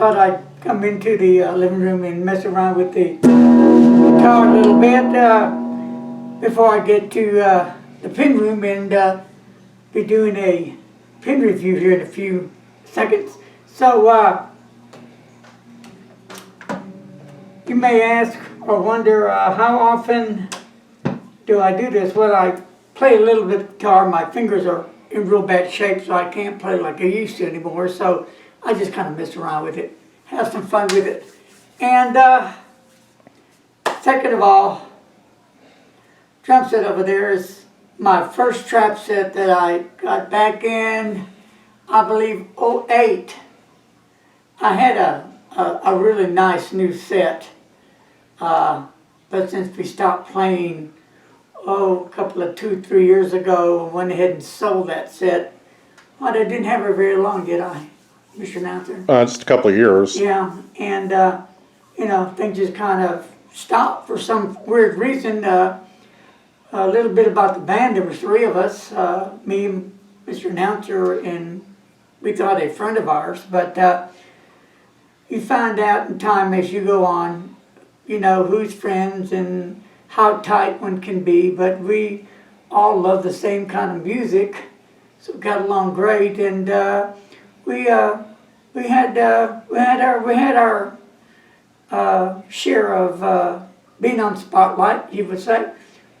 thought I'd come into the living room and mess around with the guitar a little bit before I get to the pin room and be doing a pin review here in a few seconds. So you may ask or wonder how often do I do this? Well, I play a little bit of guitar. My fingers are in real bad shape, so I can't play like I used to anymore. So I just kind of mess around with it, have some fun with it. And second of all, drum set over there is my first trap set that I got back in, I believe, '08. I had a really nice new set, but since we stopped playing, a couple of 2-3 years ago, I went ahead and sold that set. Well, I didn't have it very long, did I, Mr. Announcer? Just a couple of years. Yeah, and you know, things just kind of stopped for some weird reason. A little bit about the band. There were 3 of us, me, Mr. Announcer, and we thought a friend of ours. But you find out in time as you go on, you know, who's friends and how tight one can be. But we all love the same kind of music, so we got along great. And we had our share of being on spotlight, you would say.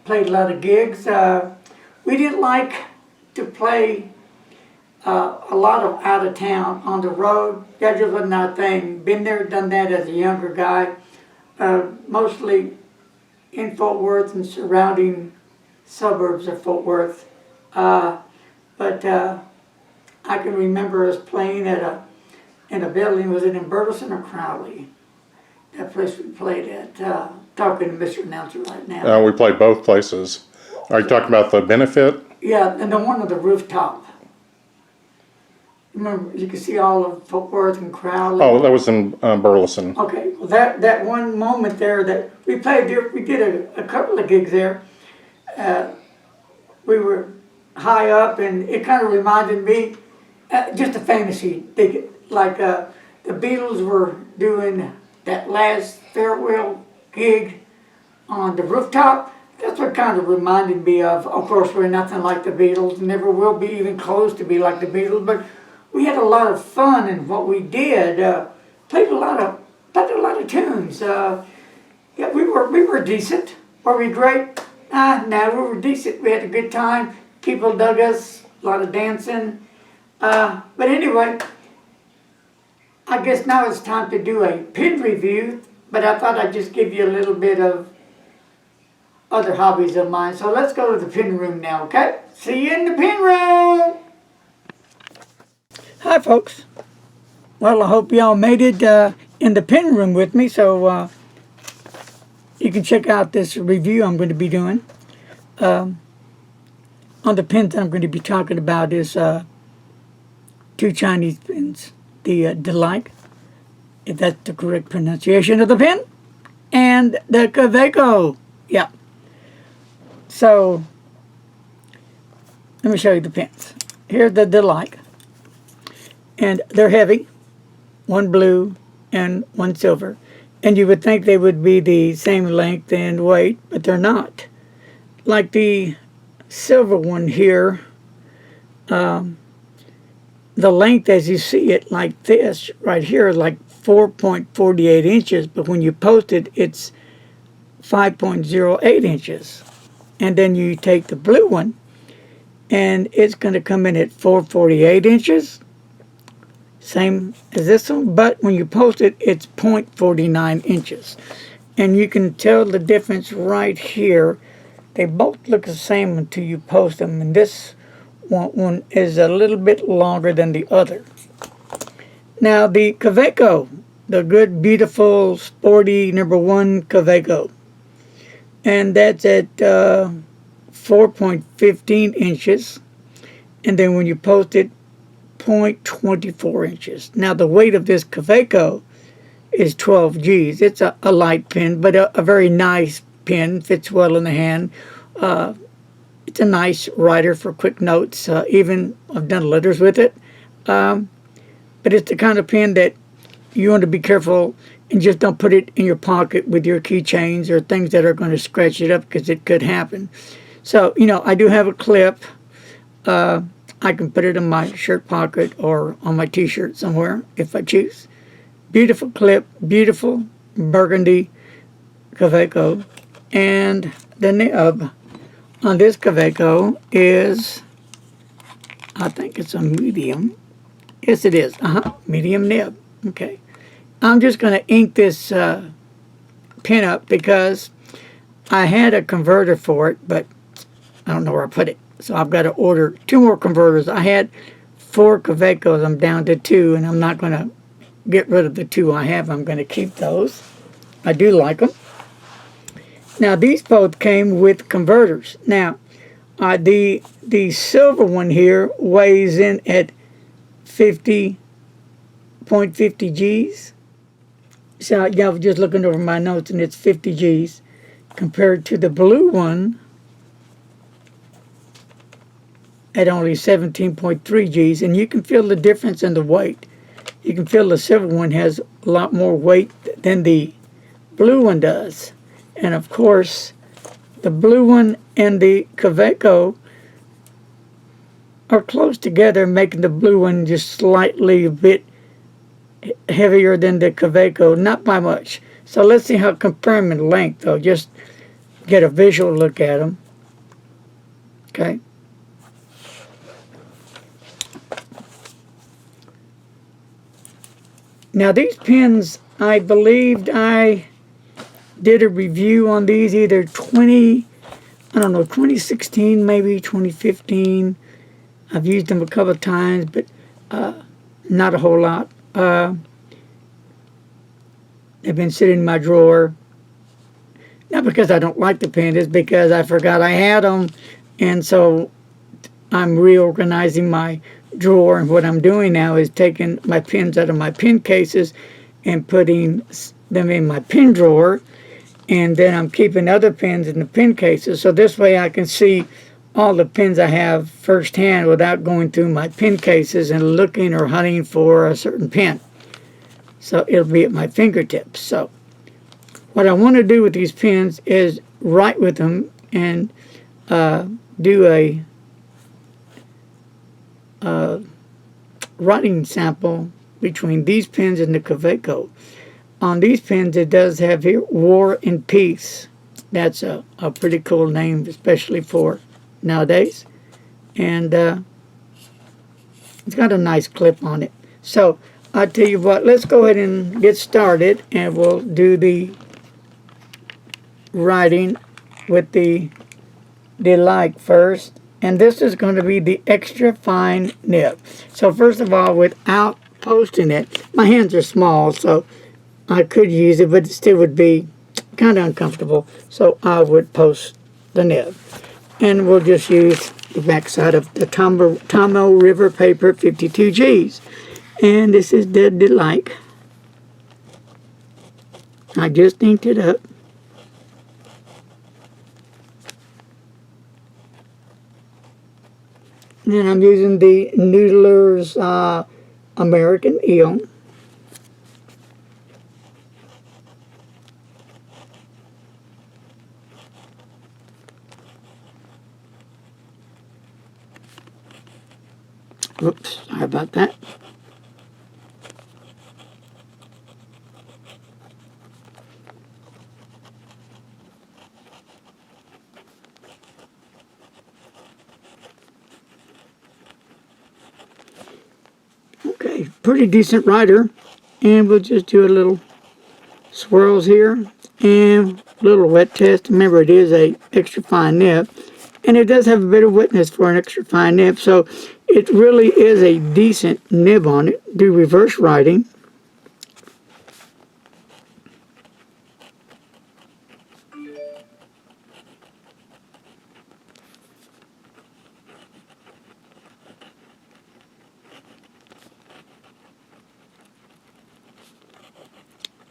Played a lot of gigs. We didn't like to play a lot of out of town on the road. That just wasn't our thing. Been there, done that as a younger guy. Mostly in Fort Worth and surrounding suburbs of Fort Worth. But I can remember us playing in a building. Was it in Burleson or Crowley? That place we played at. Talking to Mr. Announcer right now. We played both places. Are you talking about the benefit? Yeah, and the one on the rooftop. Remember, you can see all of Fort Worth and Crowley. Oh, that was in Burleson. Okay, well that one moment there that we played there, we did a couple of gigs there. We were high up, and it kind of reminded me, just a fantasy, like the Beatles were doing that last farewell gig on the rooftop. That's what kind of reminded me of. Of course, we're nothing like the Beatles, never will be even close to be like the Beatles, but we had a lot of fun in what we did. Played a lot of tunes. Yeah, we were decent. Were we great? No, we were decent. We had a good time. People dug us. A lot of dancing. But anyway, I guess now it's time to do a pin review. But I thought I'd just give you a little bit of other hobbies of mine. So let's go to the pin room now, okay? See you in the pin room! Hi, folks. Well, I hope y'all made it in the pin room with me, so you can check out this review I'm going to be doing. On the pins I'm going to be talking about is 2 Chinese pins, the Delike, if that's the correct pronunciation of the pin, and the Kaweco. Yeah. So, let me show you the pins. Here's the Delike. And they're heavy. 1 blue and 1 silver. And you would think they would be the same length and weight, but they're not. Like the silver one here, the length as you see it like this right here is like 4.48 inches, but when you post it, it's 5.08 inches. And then you take the blue one, and it's going to come in at 4.48 inches, same as this one, but when you post it, it's 0.49 inches. And you can tell the difference right here. They both look the same until you post them, and this one is a little bit longer than the other. Now the Kaweco, the good, beautiful, sporty #1 Kaweco, and that's at 4.15 inches, and then when you post it, 0.24 inches. Now the weight of this Kaweco is 12 G's. It's a light pin, but a very nice pin, fits well in the hand. It's a nice writer for quick notes. Even I've done letters with it. But it's the kind of pen that you want to be careful and just don't put it in your pocket with your keychains or things that are going to scratch it up, because it could happen. So, I do have a clip. I can put it in my shirt pocket or on my t-shirt somewhere if I choose. Beautiful clip, beautiful burgundy Kaweco. And the nib on this Kaweco is, I think it's a medium. Yes, it is. Medium nib. Okay. I'm just going to ink this pin up because I had a converter for it, but I don't know where I put it. So I've got to order 2 more converters. I had 4 Kawecos. I'm down to 2, and I'm not going to get rid of the 2 I have. I'm going to keep those. I do like them. Now, these both came with converters. Now, the silver one here weighs in at 50.50 Gs. So, I was just looking over my notes, and it's 50 Gs compared to the blue one at only 17.3 Gs. And you can feel the difference in the weight. You can feel the silver one has a lot more weight than the blue one does. And of course, the blue one and the Kaweco are close together, making the blue one just slightly a bit heavier than the Kaweco, not by much. So let's see how compare them in length, though. Just get a visual look at them. Okay. Now these pens, I believed I did a review on these either 2016, maybe 2015. I've used them a couple of times, but not a whole lot. They've been sitting in my drawer. Not because I don't like the pen, it's because I forgot I had them. And so I'm reorganizing my drawer, and what I'm doing now is taking my pens out of my pen cases and putting them in my pen drawer. And then I'm keeping other pens in the pen cases, so this way I can see all the pens I have firsthand without going through my pen cases and looking or hunting for a certain pen. So it'll be at my fingertips. So what I want to do with these pens is write with them and do a writing sample between these pens and the Kaweco. On these pens, it does have here War and Peace. That's a pretty cool name, especially for nowadays. And it's got a nice clip on it. So I'll tell you what, let's go ahead and get started, and we'll do the writing with the Delike first. And this is going to be the extra fine nib. So first of all, without posting it, my hands are small, so I could use it, but it still would be kind of uncomfortable. So I would post the nib. And we'll just use the back side of the Tomo River paper, 52 Gs. And this is the Delike. I just inked it up. And I'm using the Noodler's American Eel. Oops, sorry about that. Okay, pretty decent writer. And we'll just do a little swirls here and a little wet test. Remember, it is a extra fine nib. And it does have a bit of wetness for an extra fine nib, so it really is a decent nib on it. Do reverse writing.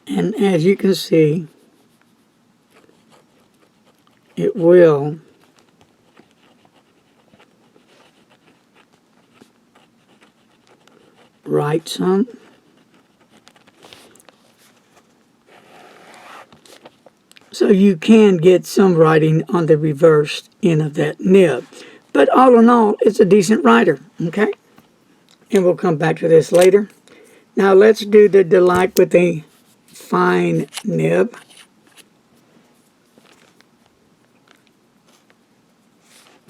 And as you can see, it will write some. you can get some writing on the reverse end of that nib. But all in all, it's a decent writer, okay? And we'll come back to this later. Now let's do the Delike with a fine nib.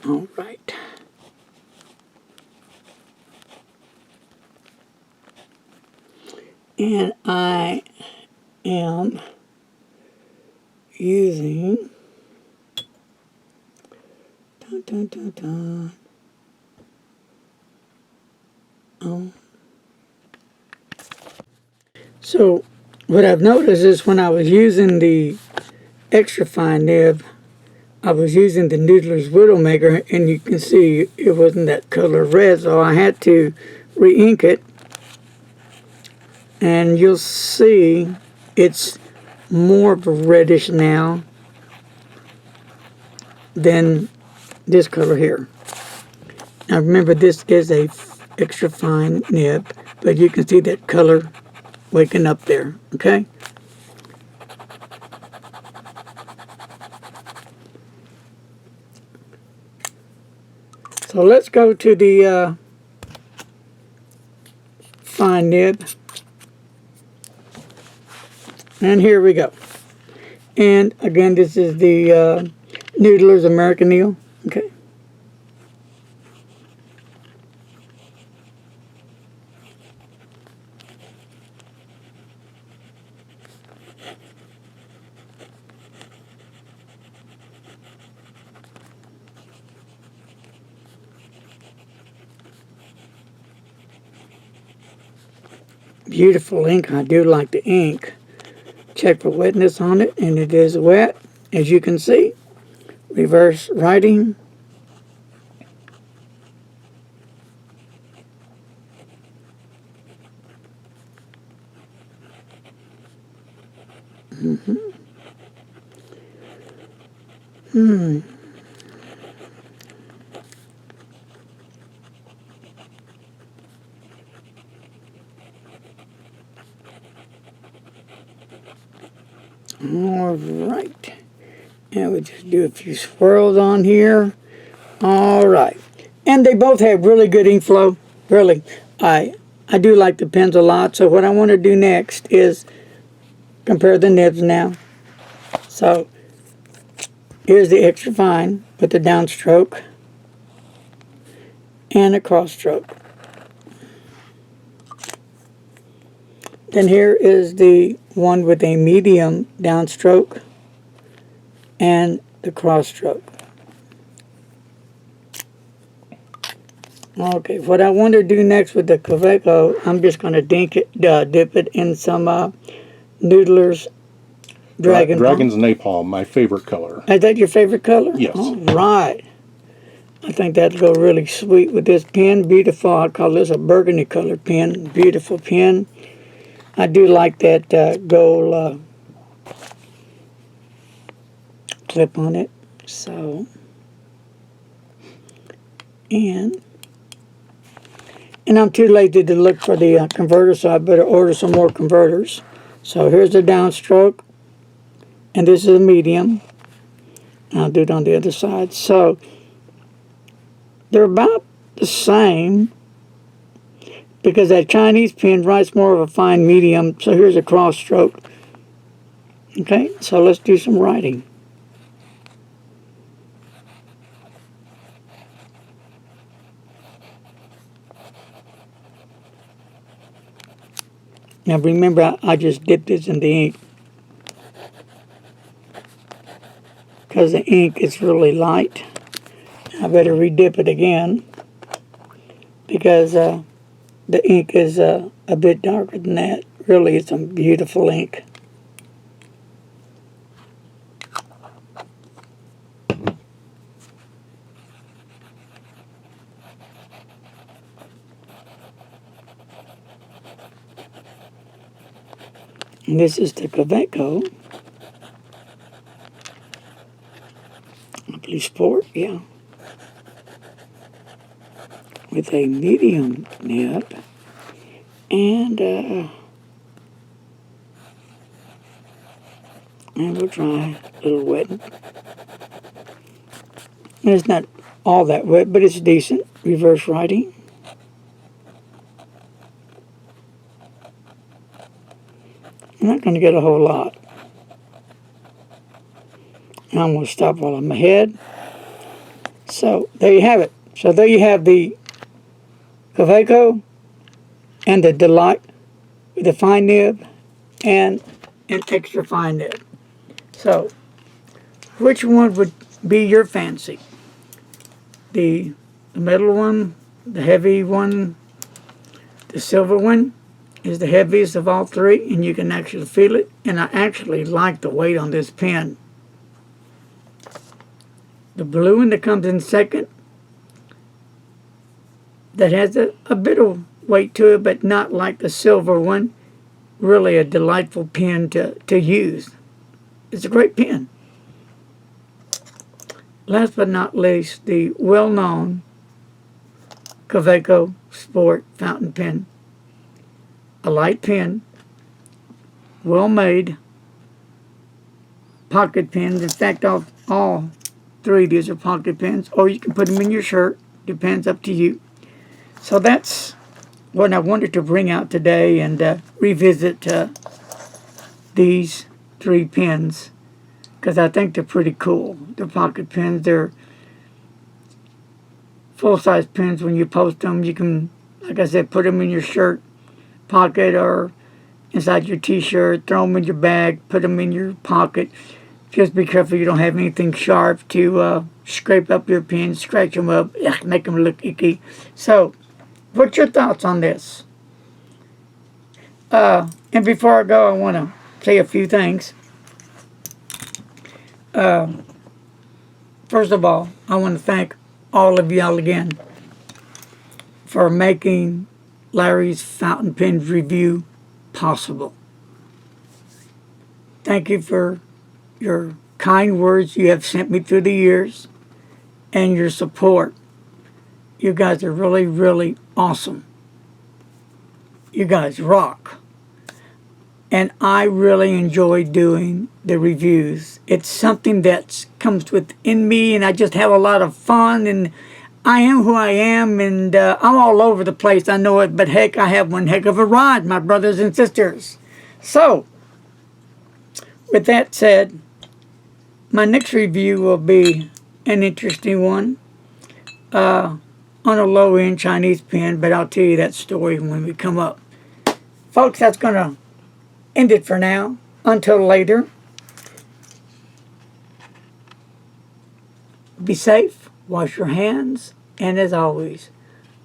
All right. And I am using dun, dun, dun, dun. Oh. So what I've noticed is when I was using the extra fine nib, I was using the Noodler's Widowmaker, and you can see it wasn't that color red, so I had to re-ink it. And you'll see it's more of a reddish now than this color here. Now remember, this is a extra fine nib, but you can see that color waking up there, okay? So let's go to the fine nib. And here we go. And again, this is the Noodler's American Eel. Okay. Beautiful ink. I do like the ink. Check for wetness on it, and it is wet, as you can see. Reverse writing. All right. And we just do a few swirls on here. All right. And they both have really good ink flow. Really. I do like the pens a lot. So what I want to do next is compare the nibs now. So here's the extra fine with the downstroke and a cross stroke. Then here is the one with a medium downstroke and the cross stroke. Okay, what I want to do next with the Kaweco, I'm just going to dip it in some Noodler's Dragon's Napalm, my favorite color. Is that your favorite color? Yes. All right. I think that'll go really sweet with this pen. Beautiful. I call this a burgundy color pen. Beautiful pen. I do like that gold clip on it. So, and I'm too lazy to look for the converter, so I better order some more converters. So here's the downstroke, and this is a medium. I'll do it on the other side. So they're about the same, because that Chinese pen writes more of a fine medium. So here's a cross stroke. Okay, so let's do some writing. Now remember, I just dipped this in the ink, because the ink is really light. I better redip it again, because the ink is a bit darker than that. Really, it's a beautiful ink. And this is the Kaweco. I believe Sport, yeah. With a medium nib. And And we'll try a little wet. And it's not all that wet, but it's decent. Reverse writing. I'm not going to get a whole lot. And I'm going to stop while I'm ahead. So there you have it. So there you have the Kaweco and the Delike with the fine nib and an extra fine nib. So which one would be your fancy? The middle one, the heavy one, the silver one is the heaviest of all three, and you can actually feel it. And I actually like the weight on this pen. The blue one that comes in second, that has a bit of weight to it, but not like the silver one. Really a delightful pen to use. It's a great pen. Last but not least, the well-known Kaweco Sport fountain pen. A light pen, well-made, pocket pens. In fact, all three of these are pocket pens, or you can put them in your shirt. Depends, up to you. So that's what I wanted to bring out today and revisit these three pens, because I think they're pretty cool. They're pocket pens. They're full-size pens. When you post them, you can, like I said, put them in your shirt pocket or inside your t-shirt, throw them in your bag, put them in your pocket. Just be careful you don't have anything sharp to scrape up your pen, scratch them up, make them look icky. So, what's your thoughts on this? And before I go, I want to say a few things. First of all, I want to thank all of y'all again for making Larry's Fountain Pens review possible. Thank you for your kind words you have sent me through the years and your support. You guys are really, really awesome. You guys rock. And I really enjoy doing the reviews. It's something that comes within me, and I just have a lot of fun, and I am who I am, and I'm all over the place, I know it, but heck, I have one heck of a ride, my brothers and sisters. So, with that said, my next review will be an interesting one on a low-end Chinese pen, but I'll tell you that story when we come up. Folks, that's going to end it for now. Until later, be safe, wash your hands, and as always,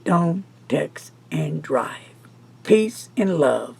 don't text and drive. Peace and love.